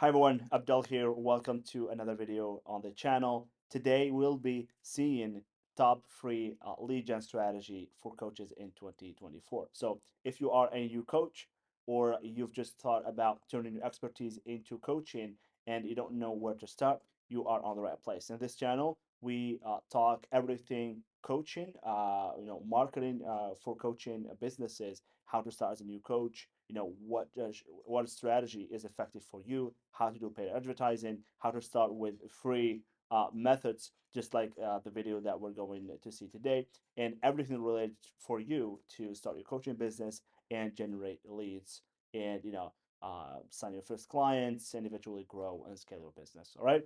Hi everyone, Abdul here. Welcome to another video on the channel. Today we'll be seeing top three lead gen strategy for coaches in 2024. So if you are a new coach or you've just thought about turning your expertise into coaching and you don't know where to start, you are on the right place. In this channel, we talk everything coaching, marketing for coaching businesses, how to start as a new coach, what strategy is effective for you, how to do paid advertising, how to start with free methods, just like the video that we're going to see today, and everything related for you to start your coaching business and generate leads and sign your first clients and eventually grow and scale your business. All right.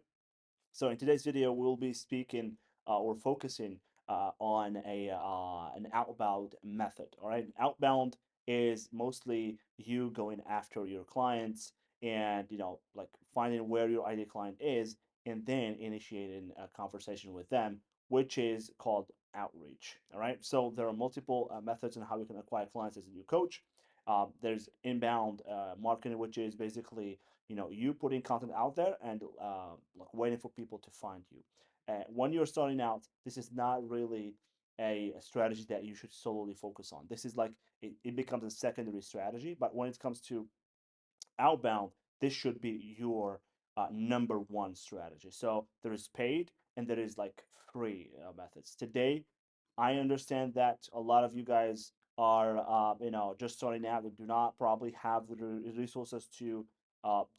So in today's video, we'll be speaking or focusing on an outbound method. All right, outbound is mostly you going after your clients and like finding where your ideal client is and then initiating a conversation with them, which is called outreach. All right, so there are multiple methods on how you can acquire clients as a new coach. There's inbound marketing, which is basically you putting content out there and like waiting for people to find you. When you're starting out, this is not really a strategy that you should solely focus on. This is like it becomes a secondary strategy, but when it comes to outbound, this should be your number one strategy. So there is paid and there is like free methods. Today, I understand that a lot of you guys are, just starting out and do not probably have the resources to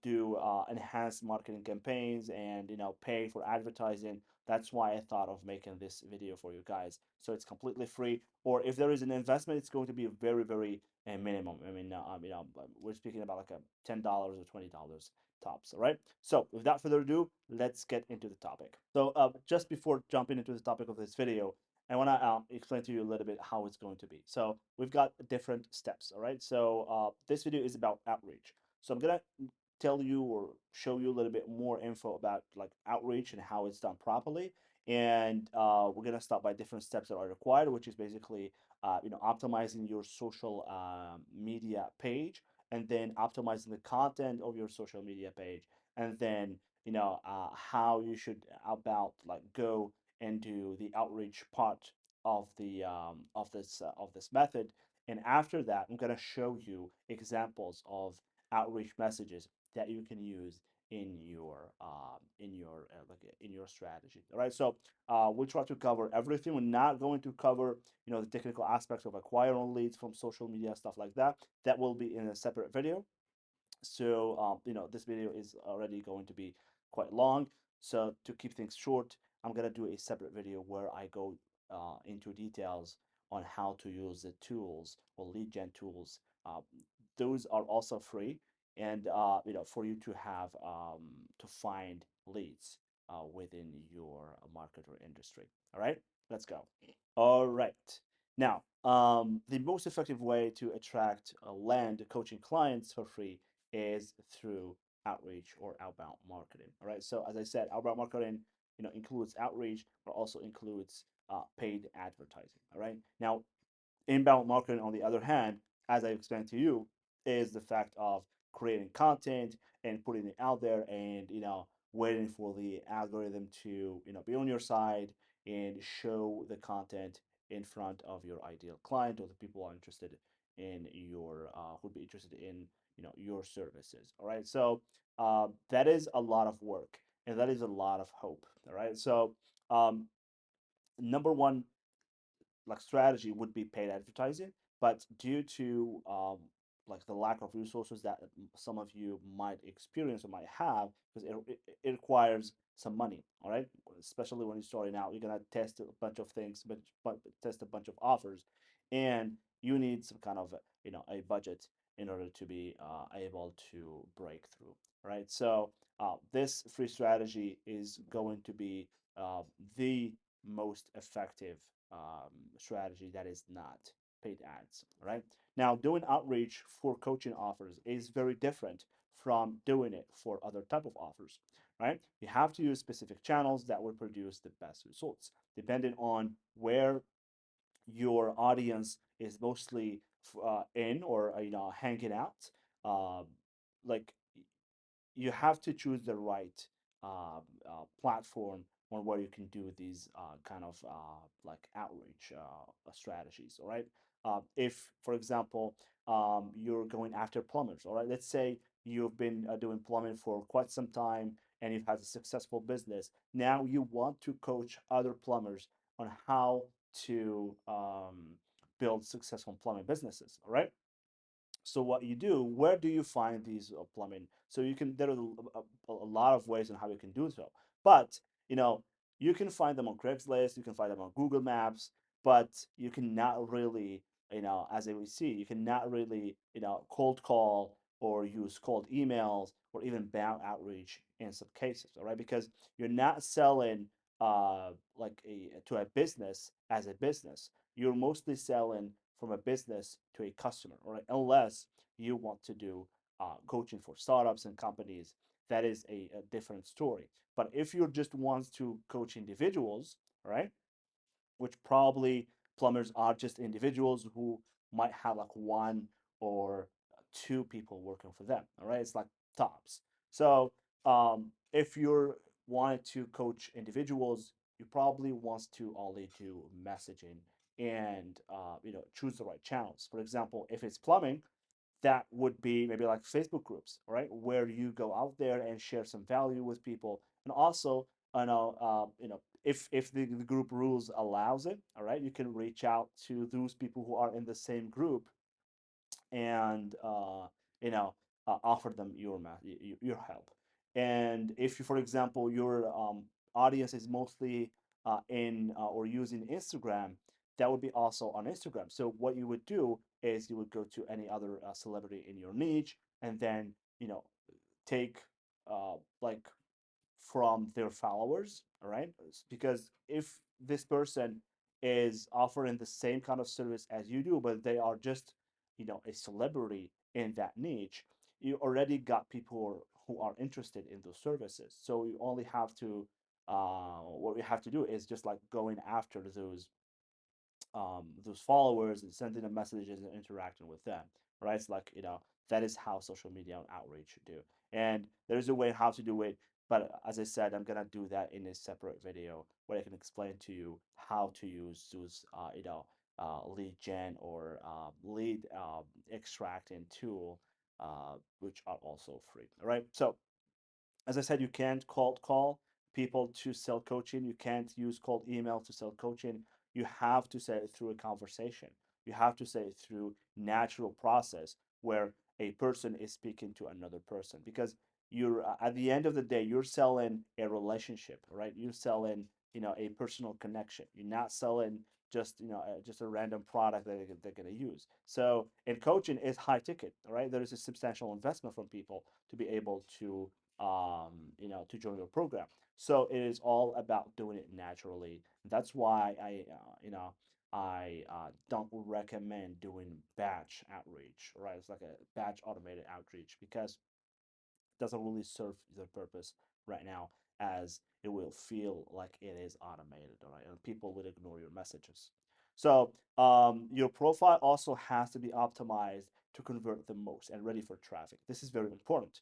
do enhanced marketing campaigns and pay for advertising. That's why I thought of making this video for you guys. So it's completely free, or if there is an investment, it's going to be very, very minimum. We're speaking about like a $10 or $20 tops. All right. So without further ado, let's get into the topic. So just before jumping into the topic of this video, I want to explain to you a little bit how it's going to be. So we've got different steps. All right. So this video is about outreach. So I'm gonna tell you or show you a little bit more info about like outreach and how it's done properly. And we're gonna start by different steps that are required, which is basically optimizing your social media page, and then optimizing the content of your social media page, and then how you should about like go into the outreach part of this method. And after that, I'm going to show you examples of outreach messages that you can use in your strategy. All right, so we'll try to cover everything. We're not going to cover the technical aspects of acquiring leads from social media, stuff like that. That will be in a separate video. So this video is already going to be quite long. So to keep things short, I'm gonna do a separate video where I go into details on how to use the tools or lead gen tools. Those are also free, and for you to have to find leads within your market or industry. All right, let's go. All right. Now, the most effective way to attract land coaching clients for free is through outreach or outbound marketing. All right. So as I said, outbound marketing, includes outreach, but also includes paid advertising. All right. Now, inbound marketing, on the other hand, as I explained to you, is the fact of creating content and putting it out there, and waiting for the algorithm to be on your side and show the content in front of your ideal client or the people who are interested in your who'd be interested in your services. All right, so that is a lot of work and that is a lot of hope. All right, so um, number one like strategy would be paid advertising, but due to like the lack of resources that some of you might experience or might have, because it requires some money. All right, especially when you're starting out, you're gonna test a bunch of things, but test a bunch of offers, and you need some kind of a budget in order to be able to break through. Right, so this free strategy is going to be the most effective strategy that is not paid ads. Right, now doing outreach for coaching offers is very different from doing it for other type of offers. Right, you have to use specific channels that will produce the best results depending on where your audience is mostly in or hanging out. um, like you have to choose the right platform on where you can do these kind of like outreach strategies. All right. If, for example, you're going after plumbers, all right, let's say you've been doing plumbing for quite some time and you've had a successful business. Now you want to coach other plumbers on how to build successful plumbing businesses. All right. So what you do, where do you find these plumbing? So you can, there are a lot of ways on how you can do so. But, you know, you can find them on Craigslist, you can find them on Google Maps, but you cannot really, as we see, you cannot really, cold call or use cold emails or even bound outreach in some cases, all right? Because you're not selling like to a business as a business. You're mostly selling from a business to a customer, right? Unless you want to do coaching for startups and companies, that is a different story. But if you just want to coach individuals, right, which probably plumbers are just individuals who might have like one or two people working for them. All right, it's like tops. So if you're wanting to coach individuals, you probably wants to only do messaging and choose the right channels. For example, if it's plumbing, that would be maybe like Facebook groups, right, where you go out there and share some value with people, and also, if the group rules allows it, all right, you can reach out to those people who are in the same group and you know offer them your help. And if you, for example, your audience is mostly in or using Instagram, that would be also on Instagram. So what you would do is you would go to any other celebrity in your niche, and then take like from their followers, all right? Because if this person is offering the same kind of service as you do, but they are just, a celebrity in that niche, you already got people who are interested in those services. So you only have to, what we have to do is just like going after those followers and sending them messages and interacting with them, right? It's like, that is how social media and outreach should do. And there's a way how to do it, but as I said, I'm gonna do that in a separate video where I can explain to you how to use those lead gen or lead extracting tool, which are also free. All right, so as I said, you can't cold call people to sell coaching. You can't use cold email to sell coaching. You have to say it through a conversation. You have to say it through natural process where a person is speaking to another person, because you're at the end of the day, you're selling a relationship, right? You're selling, a personal connection. You're not selling just a random product that they're going to use. So, and coaching is high ticket, right? There is a substantial investment from people to be able to join your program. So it is all about doing it naturally. That's why I don't recommend doing batch outreach, right? It's like a batch automated outreach, because it doesn't really serve the purpose right now, as it will feel like it is automated, all right? And people will ignore your messages. So your profile also has to be optimized to convert the most and ready for traffic. This is very important.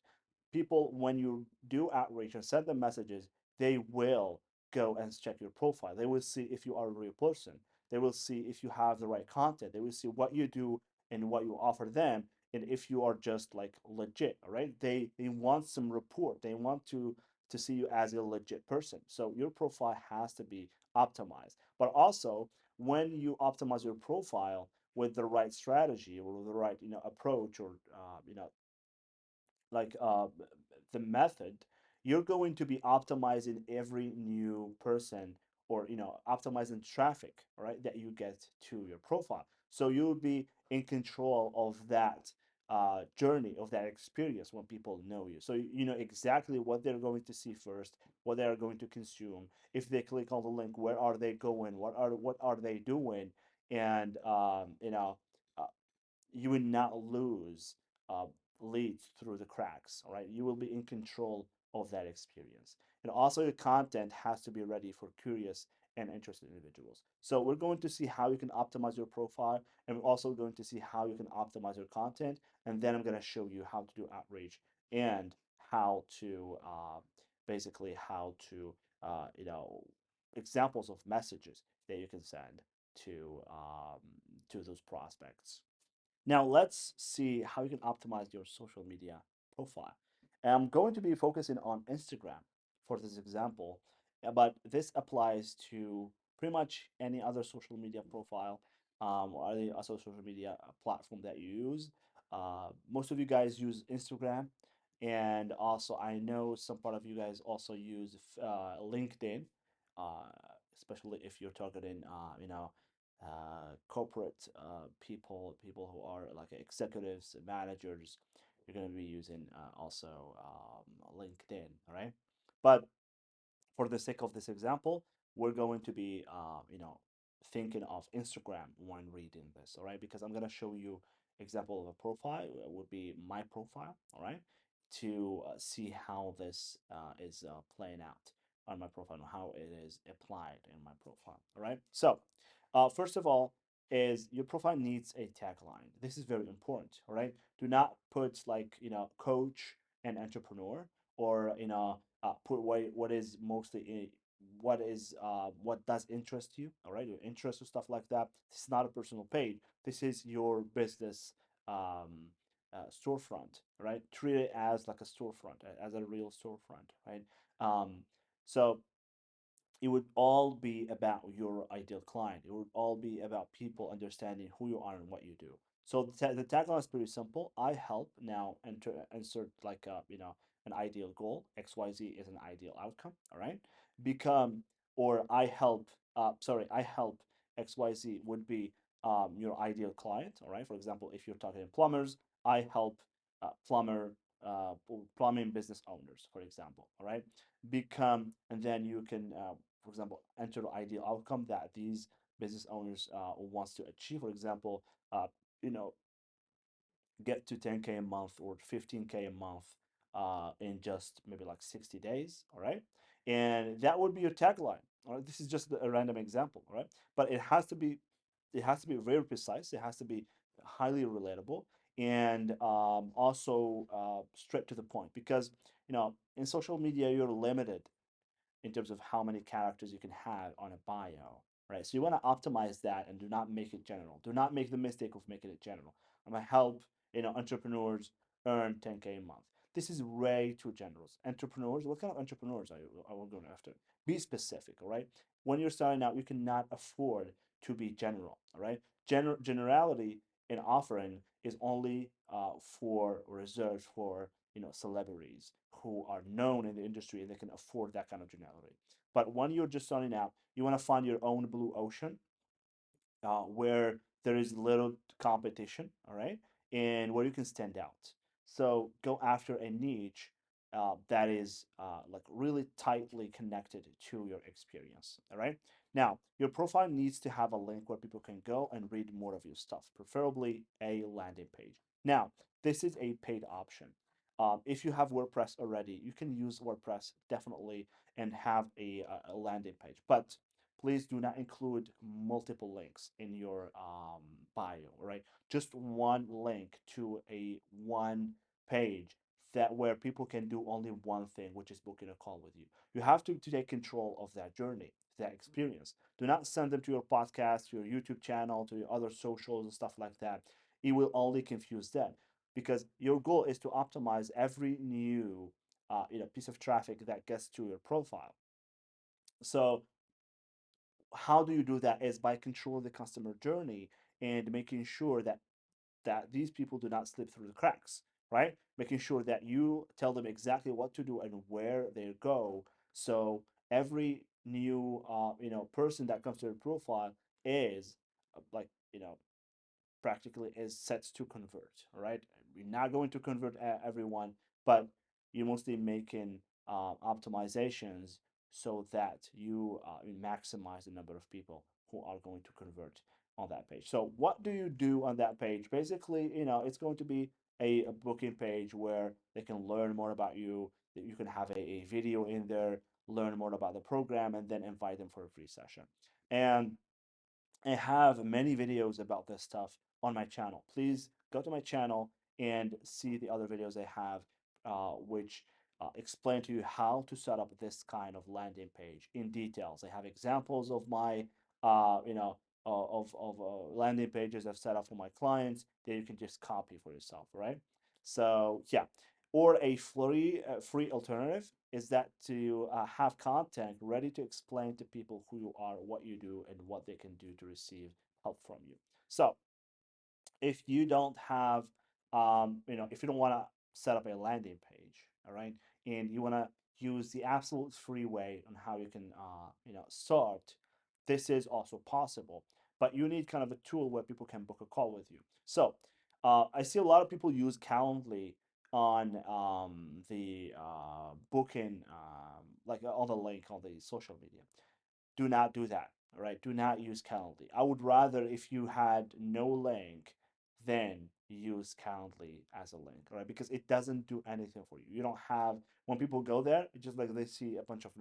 People, when you do outreach and send them messages, they will go and check your profile. They will see if you are a real person. They will see if you have the right content. They will see what you do and what you offer them, and if you are just like legit. All right, they want some report. They want to see you as a legit person. So your profile has to be optimized. But also, when you optimize your profile with the right strategy or the right approach, or like the method, you're going to be optimizing every new person, or optimizing traffic, right, that you get to your profile. So you'll be in control of that journey, of that experience when people know you. So you know exactly what they're going to see first, what they are going to consume. If they click on the link, where are they going? What are they doing? And uh, you will not lose uh, leads through the cracks. All right, you will be in control of that experience, and also your content has to be ready for curious and interested individuals. So we're going to see how you can optimize your profile, and we're also going to see how you can optimize your content, and then I'm going to show you how to do outreach and how to basically how to you know, examples of messages that you can send to those prospects. Now let's see how you can optimize your social media profile. I'm going to be focusing on Instagram for this example, but this applies to pretty much any other social media profile or any other social media platform that you use. Most of you guys use Instagram, and also I know some part of you guys also use LinkedIn, uh, especially if you're targeting, corporate people who are like executives, managers. You're going to be using also LinkedIn, all right? But for the sake of this example, we're going to be, thinking of Instagram when reading this, all right? Because I'm going to show you example of a profile. It would be my profile, all right? To see how this is playing out on my profile and how it is applied in my profile, all right? So, first of all, is your profile needs a tagline. This is very important, all right? Do not put like, coach and entrepreneur, or put what is mostly what does interest you, all right, your interests or stuff like that. This is not a personal page. This is your business storefront, right? Treat it as like a storefront, as a real storefront, right? So it would all be about your ideal client. It would all be about people understanding who you are and what you do. So the tagline is pretty simple. I help. Now insert like an ideal goal. XYZ is an ideal outcome. All right. Become, or I help. I help XYZ would be your ideal client. All right. For example, if you're talking plumbers, I help plumber plumbing business owners, for example. All right. Become, and then you can for example, enter the ideal outcome that these business owners wants to achieve. For example, uh, you know, get to 10K a month or 15K a month in just maybe like 60 days. All right. And that would be your tagline. All right. This is just a random example. All right. But it has to be very precise. It has to be highly relatable, and also straight to the point, because in social media you're limited in terms of how many characters you can have on a bio, right? So you want to optimize that and do not make it general. Do not make the mistake of making it general. I'm gonna help entrepreneurs earn 10K a month. This is way too general. Entrepreneurs, what kind of entrepreneurs are we going after? Be specific, all right? When you're starting out, you cannot afford to be general, all right? Generality in offering is only for reserved for celebrities who are known in the industry and they can afford that kind of generality. But when you're just starting out, you want to find your own blue ocean where there is little competition, all right, and where you can stand out. So go after a niche that is like really tightly connected to your experience, all right. Now, your profile needs to have a link where people can go and read more of your stuff, preferably a landing page. Now, this is a paid option. If you have WordPress already, you can use WordPress definitely and have a landing page. But please do not include multiple links in your bio, right? Just one link to a one page that where people can do only one thing, which is booking a call with you. You have to take control of that journey, that experience. Do not send them to your podcast, to your YouTube channel, to your other socials and stuff like that. It will only confuse them, because your goal is to optimize every new piece of traffic that gets to your profile. So how do you do that is by controlling the customer journey and making sure that these people do not slip through the cracks, right? Making sure that you tell them exactly what to do and where they go, so every new person that comes to your profile is like practically is set to convert. All right, we're not going to convert everyone, but you're mostly making optimizations so that you maximize the number of people who are going to convert on that page. So what do you do on that page? Basically, it's going to be a booking page where they can learn more about you. That you can have a video in there, learn more about the program, and then invite them for a free session. And I have many videos about this stuff on my channel. Please go to my channel and see the other videos I have, which explain to you how to set up this kind of landing page in details. I have examples of my, you know, landing pages I've set up for my clients that you can just copy for yourself, right? So yeah, or a free alternative is that to have content ready to explain to people who you are, what you do, and what they can do to receive help from you. So if you don't have, if you don't want to set up a landing page, all right, and you want to use the absolute free way on how you can, start, this is also possible. But you need kind of a tool where people can book a call with you. So I see a lot of people use Calendly on the booking, like on the link on the social media. Do not do that. All right. Do not use Calendly. I would rather if you had no link, then use Calendly as a link. All right. Because it doesn't do anything for you. You don't have, when people go there, it's just like they see a bunch of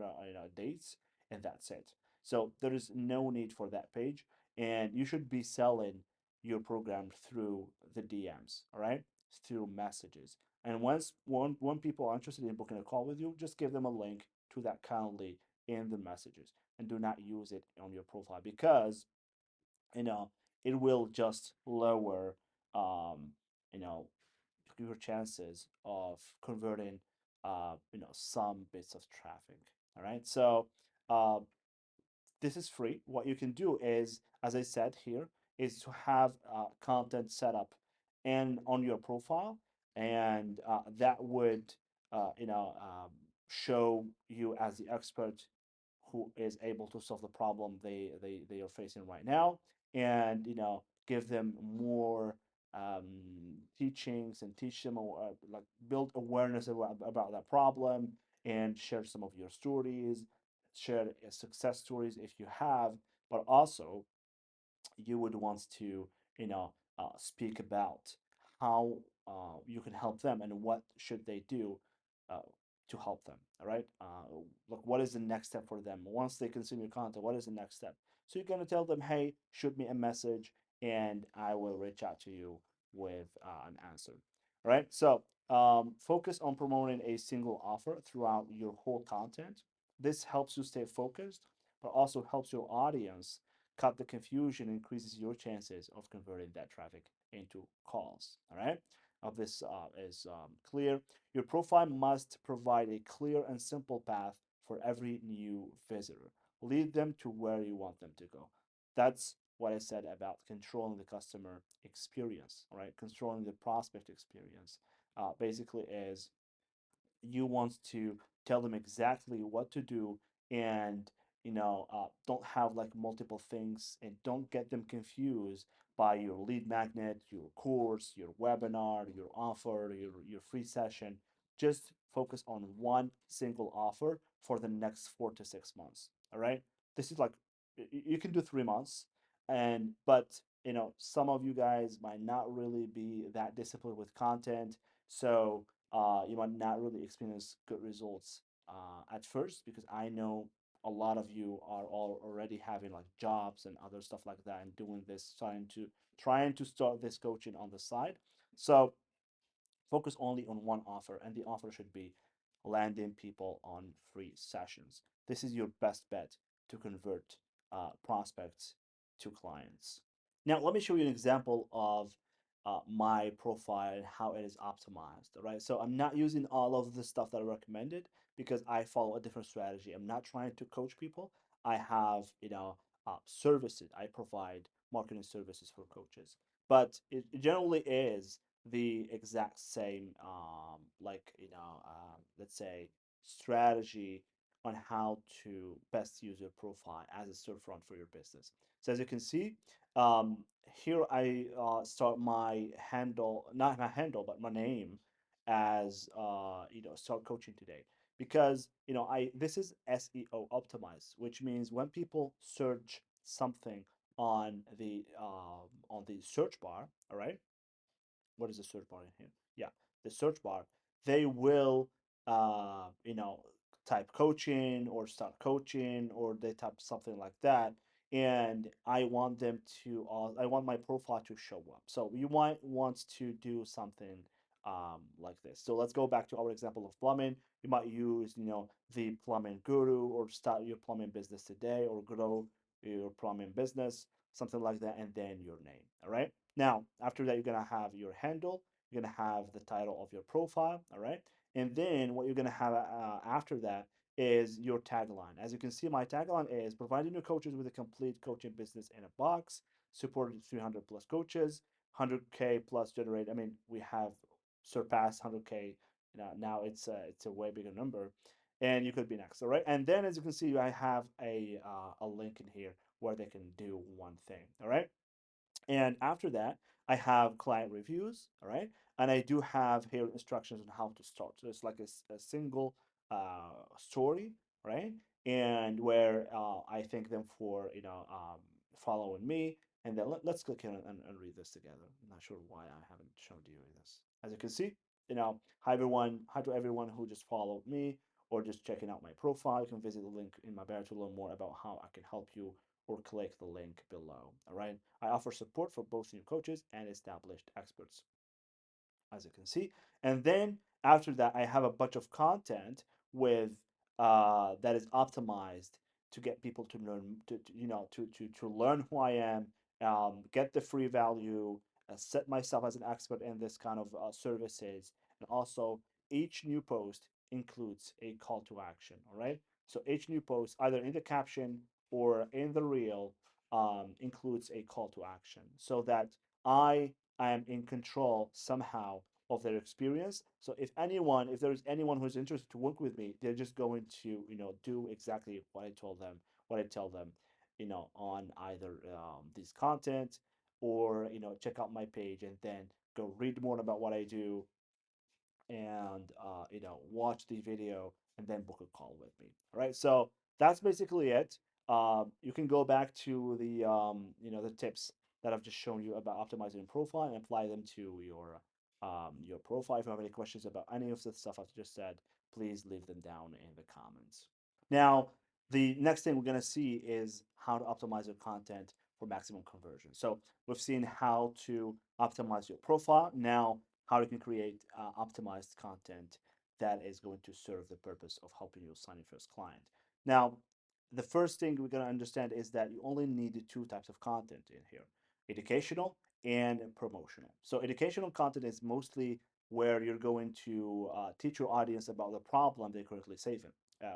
dates and that's it. So there is no need for that page. And you should be selling your program through the DMs. All right. Through messages. And when people are interested in booking a call with you, just give them a link to that Calendly in the messages and do not use it on your profile because you know it will just lower um, you know your chances of converting some bits of traffic. All right, so uh, this is free. What you can do is, as I said here, is to have content set up and on your profile, and that would show you as the expert who is able to solve the problem they are facing right now, and give them more teachings and teach them like build awareness about that problem and share some of your stories, share success stories if you have, but also you would want to speak about how you can help them and what should they do uh, to help them. All right, look, what is the next step for them once they consume your content? What is the next step? So you're going to tell them, hey, shoot me a message and I will reach out to you with an answer. All right, so focus on promoting a single offer throughout your whole content. This helps you stay focused, but also helps your audience cut the confusion, increases your chances of converting that traffic into calls. All right. Now this is clear. Your profile must provide a clear and simple path for every new visitor. Lead them to where you want them to go. That's what I said about controlling the customer experience. All right. Controlling the prospect experience basically is you want to tell them exactly what to do, and don't have like multiple things and don't get them confused by your lead magnet, your course, your webinar, your offer, your free session. Just focus on one single offer for the next 4 to 6 months. All right, this is like you can do 3 months, and but some of you guys might not really be that disciplined with content, so you might not really experience good results at first, because I know a lot of you are all already having like jobs and other stuff like that and doing this, trying to start this coaching on the side. So focus only on one offer, and the offer should be landing people on free sessions. This is your best bet to convert prospects to clients. Now, let me show you an example of my profile and how it is optimized. All right, so I'm not using all of the stuff that I recommended because I follow a different strategy. I'm not trying to coach people. I have, services. I provide marketing services for coaches, but it generally is the exact same let's say strategy on how to best use your profile as a storefront for your business. So as you can see, here I start my handle, not my handle but my name, as start coaching today, because I this is SEO optimized, which means when people search something on the search bar, all right, what is the search bar in here? Yeah, the search bar. They will, type coaching or start coaching, or they type something like that. And I want them to, I want my profile to show up. So you might want to do something like this. So let's go back to our example of plumbing. You might use, the plumbing guru, or start your plumbing business today, or grow your plumbing business, something like that, and then your name. All right. Now, after that, you're gonna have your handle. You're gonna have the title of your profile. All right. And then what you're gonna have after that is your tagline. As you can see, my tagline is providing your coaches with a complete coaching business in a box, supported 300 plus coaches, 100K plus generate. I mean, we have surpassed 100K. Now it's a way bigger number, and you could be next. All right. And then as you can see, I have a link in here where they can do one thing. All right. And after that, I have client reviews, all right? And I do have here instructions on how to start. So it's like a single story, right? And where I thank them for, following me. And then let's click in and read this together. I'm not sure why I haven't showed you this. As you can see, hi everyone, hi to everyone who just followed me or just checking out my profile. You can visit the link in my bio to learn more about how I can help you, or click the link below. All right. I offer support for both new coaches and established experts, as you can see. And then after that, I have a bunch of content with that is optimized to get people to learn to learn who I am, get the free value, set myself as an expert in this kind of services, and also each new post includes a call to action. All right. So each new post, either in the caption or in the reel, includes a call to action, so that I am in control somehow of their experience. So if there is anyone who's interested to work with me, they're just going to, do exactly what I told them, what I tell them, on either this content, or, check out my page and then go read more about what I do, and watch the video and then book a call with me. All right, so that's basically it. You can go back to the tips that I've just shown you about optimizing your profile and apply them to your profile. If you have any questions about any of the stuff I've just said, please leave them down in the comments. Now, the next thing we're going to see is how to optimize your content for maximum conversion. So we've seen how to optimize your profile. Now, how you can create optimized content that is going to serve the purpose of helping you sign your first client. Now, the first thing we're going to understand is that you only need two types of content in here: educational and promotional. So, educational content is mostly where you're going to teach your audience about the problem they're currently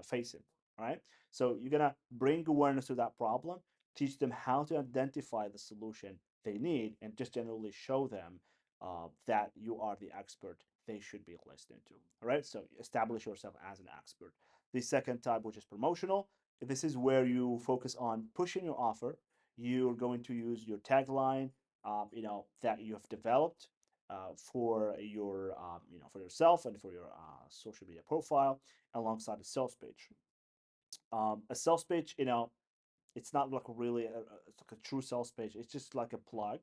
facing. All right. So, you're going to bring awareness to that problem, teach them how to identify the solution they need, and just generally show them that you are the expert they should be listening to. All right, so establish yourself as an expert. The second type, which is promotional, this is where you focus on pushing your offer. You're going to use your tagline, that you have developed for for yourself and for your social media profile, alongside a sales page. A sales page, it's not like really it's like a true sales page. It's just like a plug,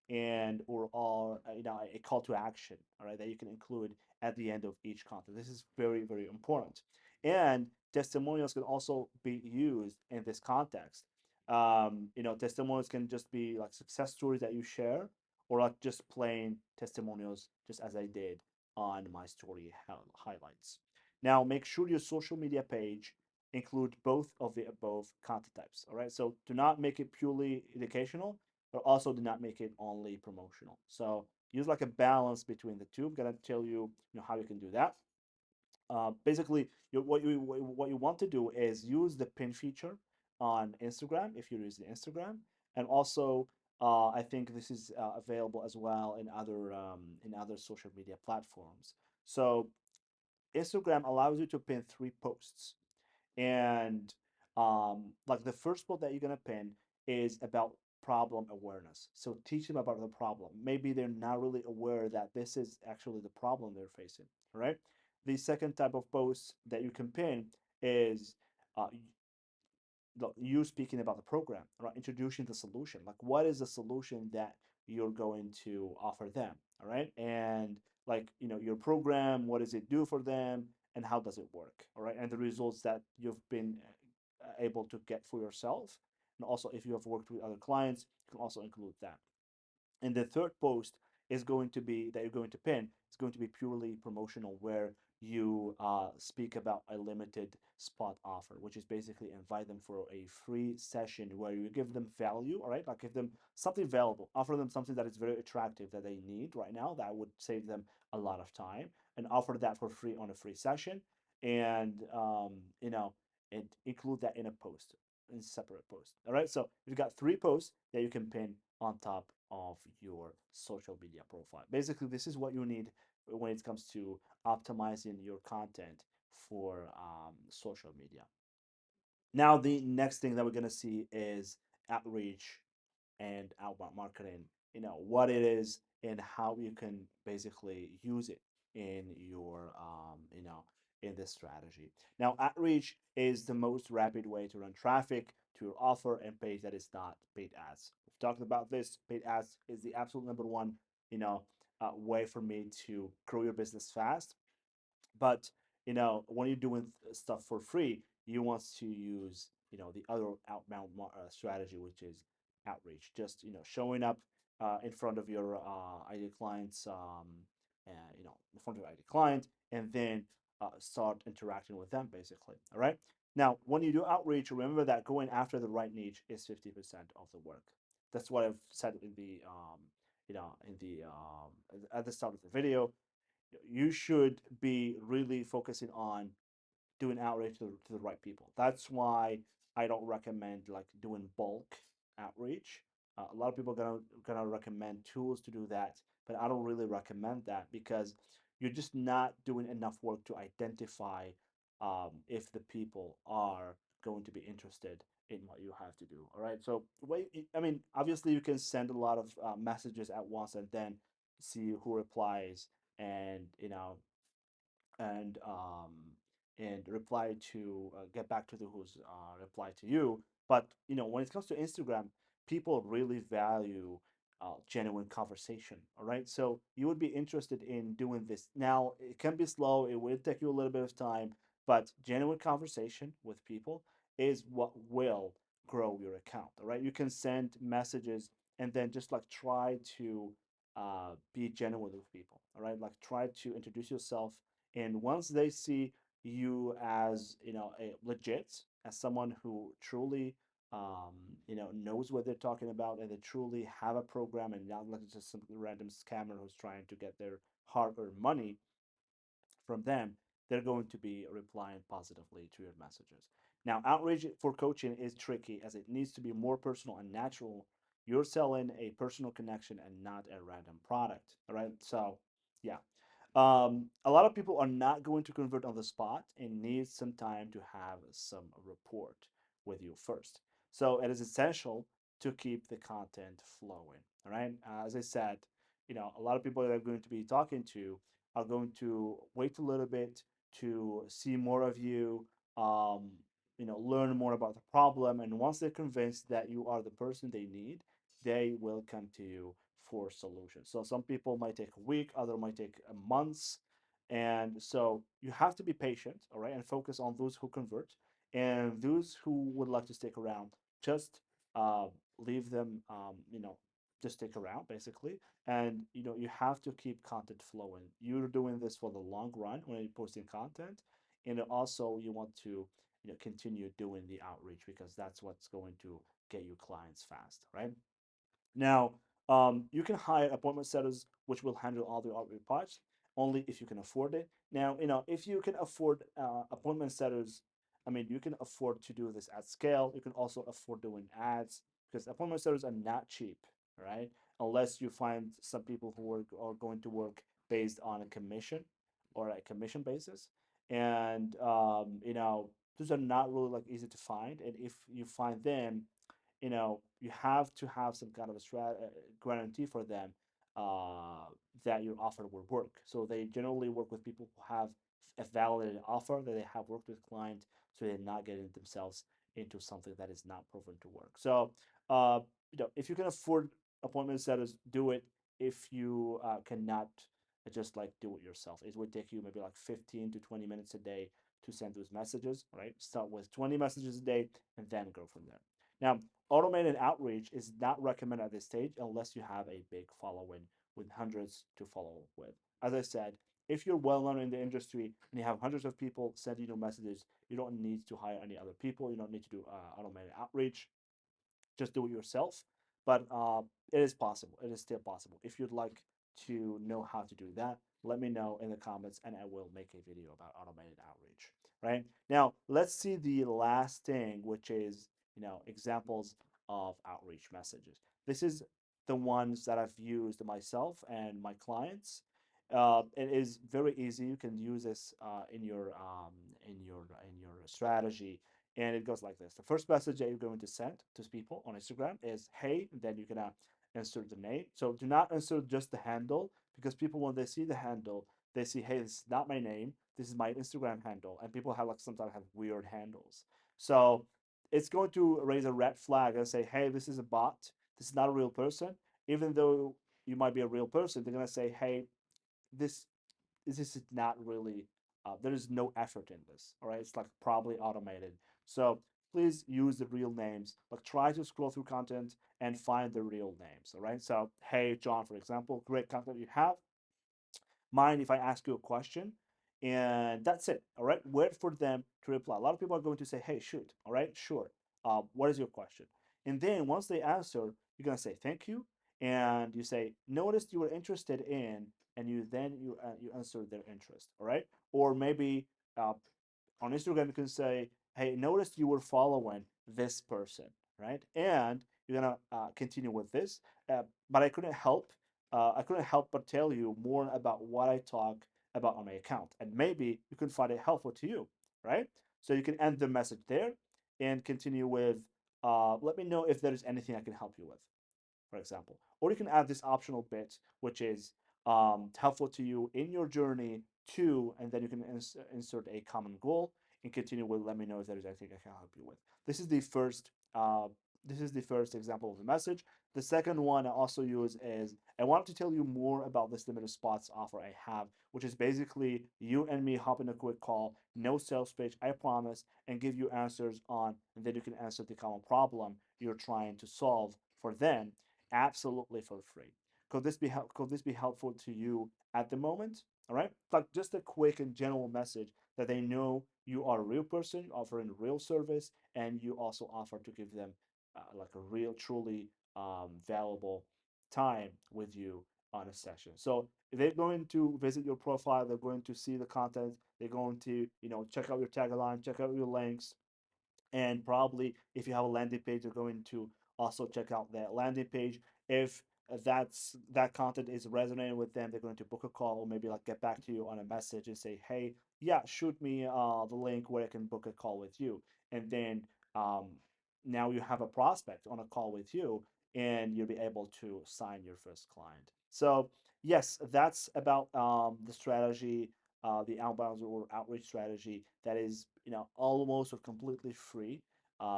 and or a call to action. All right, that you can include at the end of each content. This is very, very important. And testimonials can also be used in this context. Testimonials can just be like success stories that you share, or like just plain testimonials, just as I did on my story highlights. Now, make sure your social media page include both of the above content types. All right. So do not make it purely educational, but also do not make it only promotional. So use like a balance between the two. I'm gonna tell you, how you can do that. Basically, what you want to do is use the pin feature on Instagram if you're using Instagram, and also I think this is available as well in other social media platforms. So Instagram allows you to pin 3 posts, and like the first book that you're gonna pin is about problem awareness. So teach them about the problem. Maybe they're not really aware that this is actually the problem they're facing. All right. The second type of post that you can pin is uh, you speaking about the program, right? Introducing the solution. Like, what is the solution that you're going to offer them? All right. And like, your program, what does it do for them, and how does it work? All right. And the results that you've been able to get for yourself. And also, if you have worked with other clients, you can also include that. And the third post is going to be that you're going to pin is going to be purely promotional, where you speak about a limited spot offer, which is basically invite them for a free session where you give them value, all right? Like give them something valuable, offer them something that is very attractive that they need right now that would save them a lot of time, and offer that for free on a free session. And and include that in a post, in separate post. All right. So you've got three posts that you can pin on top of your social media profile. Basically, this is what you need when it comes to optimizing your content for social media. Now, the next thing that we're going to see is outreach and outbound marketing, what it is and how you can basically use it in your, in this strategy. Now, outreach is the most rapid way to run traffic to your offer and page that is not paid ads. We've talked about this. Paid ads is the absolute number one, way for me to grow your business fast. But when you're doing stuff for free, you want to use the other outbound strategy, which is outreach. Just showing up in front of your ideal clients, in front of your ideal client, and then start interacting with them, basically. All right. Now, when you do outreach, remember that going after the right niche is 50% of the work. That's what I've said in the at the start of the video. You should be really focusing on doing outreach to the right people. That's why I don't recommend like doing bulk outreach. A lot of people gonna recommend tools to do that, but I don't really recommend that because you're just not doing enough work to identify if the people are going to be interested in what you have to do. All right. So I mean, obviously you can send a lot of messages at once and then see who replies, and and um, and reply to get back to the who's reply to you. But when it comes to Instagram, people really value genuine conversation. All right, so you would be interested in doing this. Now it can be slow. It will take you a little bit of time, but genuine conversation with people is what will grow your account. All right, you can send messages and then just like try to be genuine with people. All right, like try to introduce yourself, and once they see you as a legit, as someone who truly um, knows what they're talking about, and they truly have a program and not like just some random scammer who's trying to get their hard-earned money from them, they're going to be replying positively to your messages. Now, outreach for coaching is tricky as it needs to be more personal and natural. You're selling a personal connection and not a random product. All right. So, yeah. A lot of people are not going to convert on the spot and need some time to have some rapport with you first. So, it is essential to keep the content flowing. All right. As I said, a lot of people that are going to be talking to are going to wait a little bit to see more of you, um, learn more about the problem. And once they're convinced that you are the person they need, they will come to you for solutions. So some people might take a week, other might take months. And so you have to be patient, all right, and focus on those who convert, and those who would like to stick around. Just uh, leave them, just stick around, basically. And you have to keep content flowing. You're doing this for the long run when you're posting content, and also you want to continue doing the outreach because that's what's going to get you clients fast, right? Now, you can hire appointment setters, which will handle all the outreach parts only if you can afford it. Now, if you can afford appointment setters, I mean, you can afford to do this at scale. You can also afford doing ads because appointment setters are not cheap, right? Unless you find some people who are going to work based on a commission or a commission basis, and those are not really like easy to find. And if you find them, you have to have some kind of a guarantee for them that your offer will work. So they generally work with people who have a validated offer that they have worked with clients, so they're not getting themselves into something that is not proven to work. So if you can afford appointment setters, do it. If you cannot, just like do it yourself. It would take you maybe like 15 to 20 minutes a day to send those messages, right? Start with 20 messages a day and then go from there. Now, automated outreach is not recommended at this stage unless you have a big following with hundreds to follow with. As I said, if you're well known in the industry and you have hundreds of people sending you messages, you don't need to hire any other people. You don't need to do automated outreach. Just do it yourself. But it is possible. It is still possible. If you'd like to know how to do that, let me know in the comments and I will make a video about automated outreach. Right now, let's see the last thing, which is examples of outreach messages. This is the ones that I've used myself and my clients. It is very easy. You can use this in your strategy, and it goes like this. The first message that you're going to send to people on Instagram is hey, then you're gonna insert the name. So do not insert just the handle, because people, when they see the handle, they see, hey, this is not my name, this is my Instagram handle, and people have like sometimes have weird handles. So it's going to raise a red flag and say, hey, this is a bot, this is not a real person. Even though you might be a real person, they're gonna say, hey, this this is not really there is no effort in this. All right, it's like probably automated. So please use the real names. Like, try to scroll through content and find the real names. All right, so hey John, for example, great content you have. Mind if I ask you a question? And that's it. All right, wait for them to reply. A lot of people are going to say, hey, shoot. All right, sure. What is your question? And then once they answer, you're gonna say thank you, and you say noticed you were interested in, and you answer their interest. All right, or maybe uh, on Instagram, you can say, hey, noticed you were following this person, right? And you're gonna continue with this. But I couldn't help but tell you more about what I talk about on my account. And maybe you can find it helpful to you, right? So you can end the message there and continue with, let me know if there is anything I can help you with, for example. Or you can add this optional bit, which is helpful to you in your journey to, and then you can insert a common goal and continue with, let me know if there is anything I can help you with. This is the first. This is the first example of the message. The second one I also use is I wanted to tell you more about this limited spots offer I have, which is basically you and me hop in a quick call, no sales pitch, I promise, and give you answers on, and then you can answer the common problem you're trying to solve for them absolutely for free. Could this be helpful to you at the moment? All right, like just a quick and general message that they know you are a real person offering real service, and you also offer to give them like a real, truly valuable time with you on a session. So they're going to visit your profile, they're going to see the content, they're going to check out your tagline, check out your links, and probably if you have a landing page, you're going to also check out that landing page. If that content is resonating with them, they're going to book a call, or maybe like get back to you on a message and say, hey, yeah, shoot me the link where I can book a call with you. And then um, now you have a prospect on a call with you, and you'll be able to sign your first client. So yes, that's about the strategy, the outbound or outreach strategy that is, almost or completely free,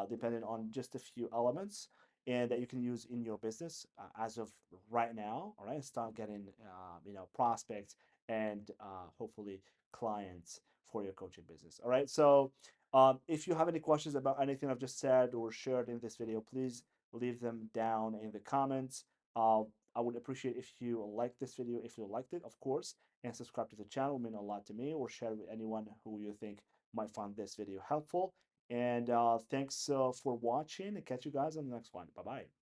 depending on just a few elements, and that you can use in your business as of right now. All right, start getting, prospects and hopefully clients for your coaching business. All right, so if you have any questions about anything I've just said or shared in this video, please leave them down in the comments. Uh, I would appreciate if you like this video, if you liked it, of course, and subscribe to the channel. It means a lot to me, or share with anyone who you think might find this video helpful. And thanks for watching, and catch you guys on the next one. Bye bye.